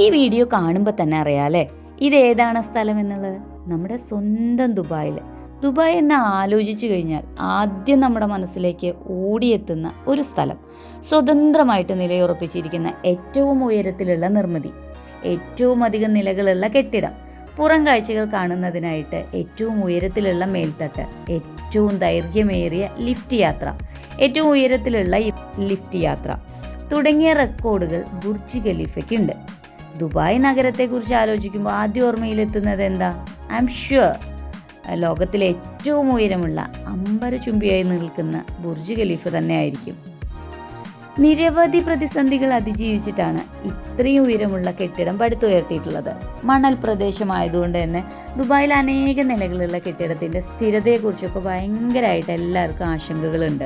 ഈ വീഡിയോ കാണുമ്പോൾ തന്നെ അറിയാമല്ലേ ഇതേതാണ് സ്ഥലം എന്നുള്ളത്? നമ്മുടെ സ്വന്തം ദുബായിൽ. ദുബായ് എന്ന് ആലോചിച്ചു കഴിഞ്ഞാൽ ആദ്യം നമ്മുടെ മനസ്സിലേക്ക് ഓടിയെത്തുന്ന ഒരു സ്ഥലം, സ്വതന്ത്രമായിട്ട് നിലയുറപ്പിച്ചിരിക്കുന്ന ഏറ്റവും ഉയരത്തിലുള്ള നിർമ്മിതി, ഏറ്റവും അധികം നിലകളുള്ള കെട്ടിടം, പുറം കാഴ്ചകൾ കാണുന്നതിനായിട്ട് ഏറ്റവും uയരത്തിലുള്ള മേൽത്തട്ട്, ഏറ്റവും ദൈർഘ്യമേറിയ ലിഫ്റ്റ് യാത്ര, ഏറ്റവും ഉയരത്തിലുള്ള ലിഫ്റ്റ് യാത്ര തുടങ്ങിയ റെക്കോർഡുകൾ ബുർജ് ഖലീഫയ്ക്കുണ്ട്. ദുബായ് നഗരത്തെക്കുറിച്ച് ആലോചിക്കുമ്പോൾ ആദ്യം ഓർമ്മയിലെത്തുന്നത് എന്താ? ഐ എം ഷുവർ ലോകത്തിലെ ഏറ്റവും ഉയരമുള്ള അമ്പരചുംബിയായി നിൽക്കുന്ന ബുർജ് ഖലീഫ തന്നെയായിരിക്കും. നിരവധി പ്രതിസന്ധികൾ അതിജീവിച്ചിട്ടാണ് ഇത്രയും ഉയരമുള്ള കെട്ടിടം പടുത്തുയർത്തിയിട്ടുള്ളത്. മണൽ പ്രദേശമായതുകൊണ്ട് തന്നെ ദുബായിൽ അനേക നിലകളുള്ള കെട്ടിടത്തിൻ്റെ സ്ഥിരതയെക്കുറിച്ചൊക്കെ ഭയങ്കരമായിട്ട് എല്ലാവർക്കും ആശങ്കകളുണ്ട്.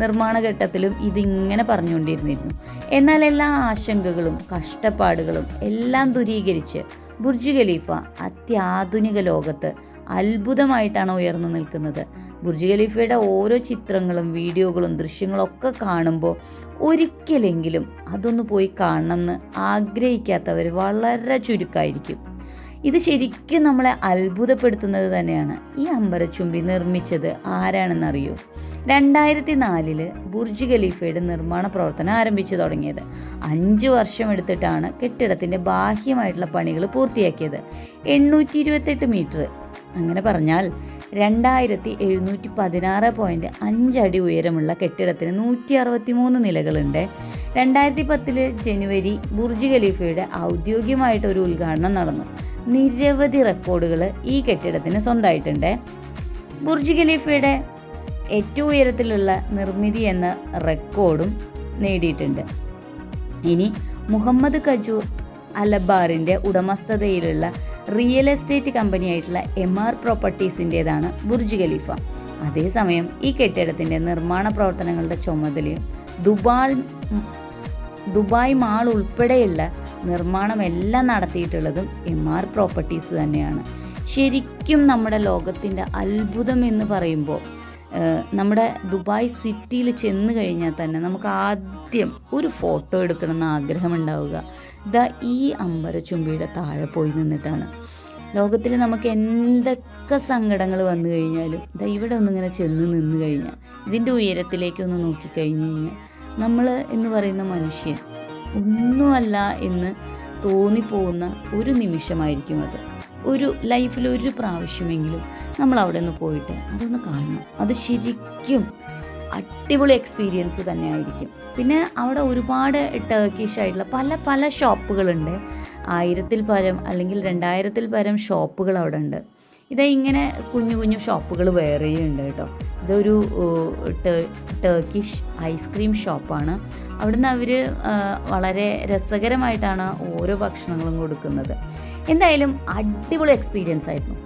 നിർമ്മാണ ഘട്ടത്തിലും ഇതിങ്ങനെ പറഞ്ഞുകൊണ്ടിരുന്നിരുന്നു. എന്നാൽ എല്ലാ ആശങ്കകളും കഷ്ടപ്പാടുകളും എല്ലാം ദൂരീകരിച്ച് ബുർജ് ഖലീഫ അത്യാധുനിക ലോകത്ത് അത്ഭുതമായിട്ടാണ് ഉയർന്നു നിൽക്കുന്നത്. ബുർജ് ഖലീഫയുടെ ഓരോ ചിത്രങ്ങളും വീഡിയോകളും ദൃശ്യങ്ങളും ഒക്കെ കാണുമ്പോൾ ഒരിക്കലെങ്കിലും അതൊന്ന് പോയി കാണണമെന്ന് ആഗ്രഹിക്കാത്തവർ വളരെ ചുരുക്കമായിരിക്കും. ഇത് ശരിക്കും നമ്മളെ അത്ഭുതപ്പെടുത്തുന്നത് തന്നെയാണ്. ഈ അമ്പരച്ചുംബി നിർമ്മിച്ചത് ആരാണെന്നറിയോ? 2004 ബുർജ് ഖലീഫയുടെ നിർമ്മാണ പ്രവർത്തനം ആരംഭിച്ചു തുടങ്ങിയത്. 5 വർഷം എടുത്തിട്ടാണ് കെട്ടിടത്തിൻ്റെ ബാഹ്യമായിട്ടുള്ള പണികൾ പൂർത്തിയാക്കിയത്. 828 മീറ്റർ, അങ്ങനെ പറഞ്ഞാൽ 2716.5 അടി ഉയരമുള്ള കെട്ടിടത്തിന് 163 നിലകളുണ്ട്. 2010 ജനുവരി ബുർജ് ഖലീഫയുടെ ഔദ്യോഗികമായിട്ടൊരു ഉദ്ഘാടനം നടന്നു. നിരവധി റെക്കോർഡുകൾ ഈ കെട്ടിടത്തിന് സ്വന്തമായിട്ടുണ്ട്. ബുർജ് ഖലീഫയുടെ ഏറ്റവും ഉയരത്തിലുള്ള നിർമ്മിതി എന്ന റെക്കോർഡും നേടിയിട്ടുണ്ട്. ഇനി മുഹമ്മദ് കജൂർ അലബാറിൻ്റെ ഉടമസ്ഥതയിലുള്ള റിയൽ എസ്റ്റേറ്റ് കമ്പനിയായിട്ടുള്ള MR പ്രോപ്പർട്ടീസിൻ്റേതാണ് ബുർജ് ഖലീഫ. അതേസമയം ഈ കെട്ടിടത്തിൻ്റെ നിർമ്മാണ പ്രവർത്തനങ്ങളുടെ ചുമതലയും ദുബായ് മാൾ ഉൾപ്പെടെയുള്ള നിർമ്മാണമെല്ലാം നടത്തിയിട്ടുള്ളതും MR പ്രോപ്പർട്ടീസ് തന്നെയാണ്. ശരിക്കും നമ്മുടെ ലോകത്തിൻ്റെ അത്ഭുതം എന്ന് പറയുമ്പോൾ നമ്മുടെ ദുബായ് സിറ്റിയിൽ ചെന്ന് കഴിഞ്ഞാൽ തന്നെ നമുക്ക് ആദ്യം ഒരു ഫോട്ടോ എടുക്കണമെന്ന് ആഗ്രഹമുണ്ടാവുക ഈ അമ്പരചുംബിയുടെ താഴെ പോയി നിന്നിട്ടാണ്. ലോകത്തിൽ നമുക്ക് എന്തൊക്കെ സങ്കടങ്ങൾ വന്നു കഴിഞ്ഞാലും ഇവിടെ ഒന്നിങ്ങനെ ചെന്ന് നിന്ന് കഴിഞ്ഞാൽ, ഇതിൻ്റെ ഉയരത്തിലേക്കൊന്ന് നോക്കിക്കഴിഞ്ഞ് കഴിഞ്ഞാൽ നമ്മൾ എന്ന് പറയുന്ന മനുഷ്യൻ ഒന്നുമല്ല എന്ന് തോന്നിപ്പോകുന്ന ഒരു നിമിഷമായിരിക്കും അത്. ഒരു ലൈഫിൽ ഒരു പ്രാവശ്യമെങ്കിലും നമ്മൾ അവിടെ നിന്ന് പോയിട്ട് അതൊന്ന് കാണണം. അത് ശരിക്കും അടിപൊളി എക്സ്പീരിയൻസ് തന്നെയായിരിക്കും. പിന്നെ അവിടെ ഒരുപാട് ടർക്കിഷ് ആയിട്ടുള്ള പല ഷോപ്പുകളുണ്ട്. 1000-ൽ പരം അല്ലെങ്കിൽ 2000-ൽ പരം ഷോപ്പുകൾ അവിടെ ഉണ്ട്. ഇങ്ങനെ കുഞ്ഞു ഷോപ്പുകൾ വേറെയും ഉണ്ട് കേട്ടോ. ഇതൊരു ടർക്കിഷ് ഐസ്ക്രീം ഷോപ്പാണ്. അവിടുന്ന് അവർ വളരെ രസകരമായിട്ടാണ് ഓരോ ഭക്ഷണങ്ങളും കൊടുക്കുന്നത്. എന്തായാലും അടിപൊളി എക്സ്പീരിയൻസ് ആയിരുന്നു.